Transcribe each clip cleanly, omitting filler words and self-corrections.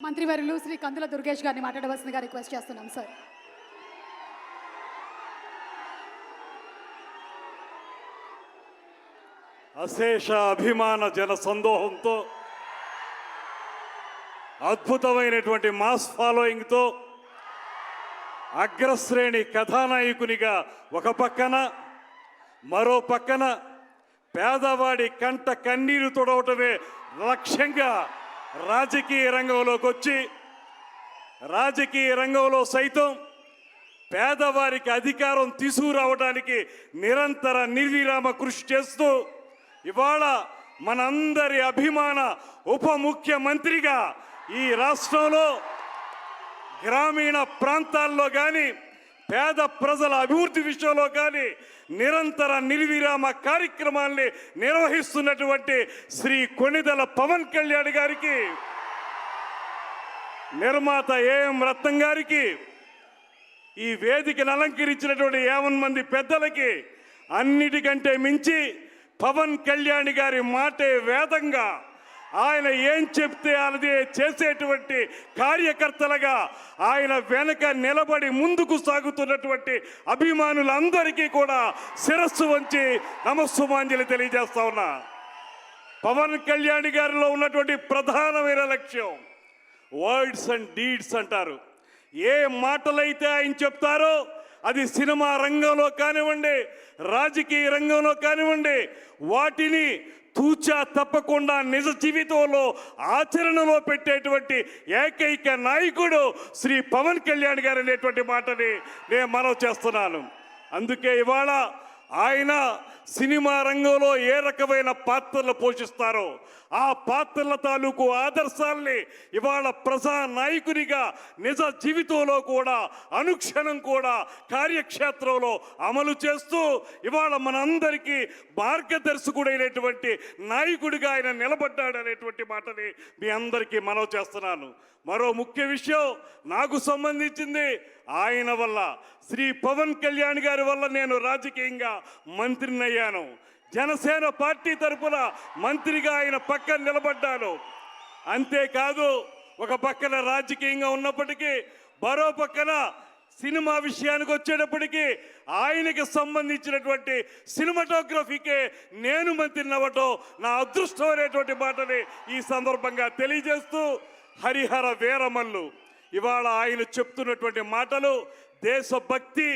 మంత్రివర్యులు శ్రీ కందుల దుర్గేష్ గారిని మాట్లాడవలసిందిగా రిక్వెస్ట్ చేస్తున్నాం సార్. అశేష అభిమాన జన సందోహంతో అద్భుతమైనటువంటి మాస్ ఫాలోయింగ్తో అగ్రశ్రేణి కథానాయకునిగా ఒక పక్కన, మరో పక్కన పేదవాడి కంట కన్నీరు తొడవటమే లక్ష్యంగా రాజకీయ రంగంలోకి వచ్చి రాజకీయ రంగంలో సైతం పేదవారికి అధికారం తీసుకురావడానికి నిరంతర నిర్విరామ కృషి చేస్తూ ఇవాళ మనందరి అభిమాన ఉప ముఖ్యమంత్రిగా ఈ రాష్ట్రంలో గ్రామీణ ప్రాంతాల్లో కానీ పేద ప్రజల అభివృద్ధి విషయంలో కానీ నిరంతర నిర్విరామ కార్యక్రమాల్ని నిర్వహిస్తున్నటువంటి శ్రీ కొణిదెల పవన్ కళ్యాణ్ గారికి, నిర్మాత ఏఎం రత్నం గారికి, ఈ వేదికను అలంకరించినటువంటి 50 మంది పెద్దలకి, అన్నిటికంటే మించి పవన్ కళ్యాణ్ గారి మాటే వేదంగా ఆయన ఏం చెప్తే అదే చేసేటువంటి కార్యకర్తలుగా ఆయన వెనక నిలబడి ముందుకు సాగుతున్నటువంటి అభిమానులందరికీ కూడా శిరస్సు వంచి నమస్సుమాంజలి తెలియజేస్తా ఉన్నా. పవన్ కళ్యాణ్ గారిలో ఉన్నటువంటి ప్రధానమైన లక్ష్యం వర్డ్స్ అండ్ డీడ్స్ అంటారు. ఏ మాటలైతే ఆయన చెప్తారో అది సినిమా రంగంలో కానివ్వండి, రాజకీయ రంగంలో కానివ్వండి, వాటిని తూచా తప్పకుండా నిజ జీవితంలో ఆచరణలో పెట్టేటువంటి ఏకైక నాయకుడు శ్రీ పవన్ కళ్యాణ్ గారు అనేటువంటి మాటని నేను మనవి చేస్తున్నాను. అందుకే ఇవాళ ఆయన సినిమా రంగంలో ఏ రకమైన పాత్రలు పోషిస్తారో ఆ పాత్రల తాలూకు ఆదర్శాల్ని ఇవాళ ప్రజా నాయకునిగా నిజ జీవితంలో కూడా అనుక్షణం కూడా కార్యక్షేత్రంలో అమలు చేస్తూ ఇవాళ మనందరికీ మార్గదర్శకుడైనటువంటి నాయకుడిగా ఆయన నిలబడ్డాడనేటువంటి మాటని మీ అందరికీ మనవి చేస్తున్నాను. మరో ముఖ్య విషయం నాకు సంబంధించింది ఆయన వల్ల, శ్రీ పవన్ కళ్యాణ్ గారి వల్ల నేను రాజకీయంగా మంత్రిని అయ్యాను. జనసేన పార్టీ తరఫున మంత్రిగా ఆయన పక్కన నిలబడ్డాను. అంతేకాదు ఒక పక్కన రాజకీయంగా ఉన్నప్పటికీ మరో పక్కన సినిమా విషయానికి వచ్చేటప్పటికీ ఆయనకి సంబంధించినటువంటి సినిమాటోగ్రఫీకే నేను మంత్రిని అవ్వటం నా అదృష్టం అనేటువంటి మాటని ఈ సందర్భంగా తెలియజేస్తూ, హరిహర వీరమల్లు ఇవాళ ఆయన చెప్తున్నటువంటి మాటలు దేశభక్తి,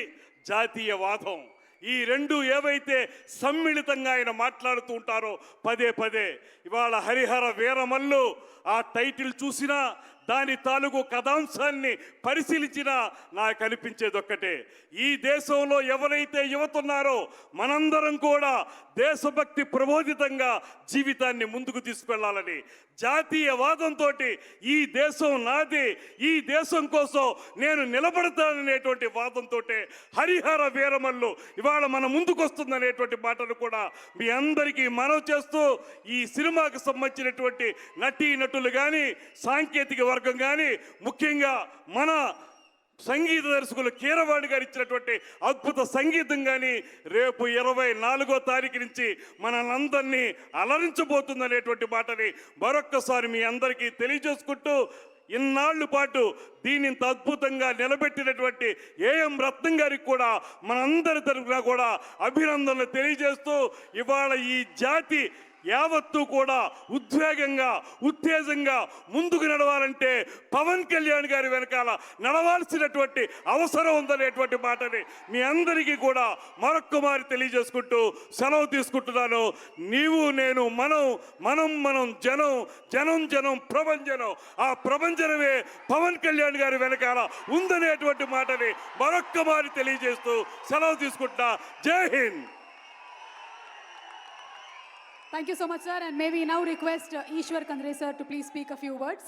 జాతీయవాదం, ఈ రెండు ఏవైతే సమ్మిళితంగా ఆయన మాట్లాడుతూ ఉంటారో పదే పదే, ఇవాళ హరిహర వీరమల్లు ఆ టైటిల్ చూసినా దాని తాలూకు కథాంశాన్ని పరిశీలించినా నాకు అనిపించేది ఒక్కటే, ఈ దేశంలో ఎవరైతే యువతున్నారో మనందరం కూడా దేశభక్తి ప్రబోధితంగా జీవితాన్ని ముందుకు తీసుకెళ్లాలని, జాతీయవాదంతో ఈ దేశం నాది, ఈ దేశం కోసం నేను నిలబడతాననేటువంటి వాదంతో హరిహర వీరమల్లు ఇవాళ మన ముందుకు వస్తుందనేటువంటి మాటను కూడా మీ అందరికీ మనవి చేస్తూ, ఈ సినిమాకు సంబంధించినటువంటి నటీనటులు కానీ సాంకేతిక వర్గం కానీ ముఖ్యంగా మన సంగీత దర్శకులు కీరవాణి గారు ఇచ్చినటువంటి అద్భుత సంగీతం కానీ రేపు 24వ తారీఖు నుంచి మనందరినీ అలరించబోతుందనేటువంటి మాటని మరొక్కసారి మీ అందరికీ తెలియజేసుకుంటూ, ఇన్నాళ్ల పాటు దీని ఇంత అద్భుతంగా నిలబెట్టినటువంటి ఏఎం రత్నం గారికి కూడా మనందరి తరఫున కూడా అభినందనలు తెలియజేస్తూ, ఇవాళ ఈ జాతి యావత్తు కూడా ఉద్వేగంగా ఉత్తేజంగా ముందుకు నడవాలంటే పవన్ కళ్యాణ్ గారి వెనకాల నడవాల్సినటువంటి అవసరం ఉందనేటువంటి మాటని మీ అందరికీ కూడా మరొక్కమారి తెలియజేసుకుంటూ సెలవు తీసుకుంటున్నాను. నీవు నేను మనం మనం మనం జనం జనం జనం ప్రభంజనం, ఆ ప్రభంజనమే పవన్ కళ్యాణ్ గారి వెనకాల ఉందనేటువంటి మాటని మరొక్కమారి తెలియజేస్తూ సెలవు తీసుకుంటున్నా. జై Hind. Thank you so much, sir. And may we now request Ishwar Kandre, sir, to please speak a few words.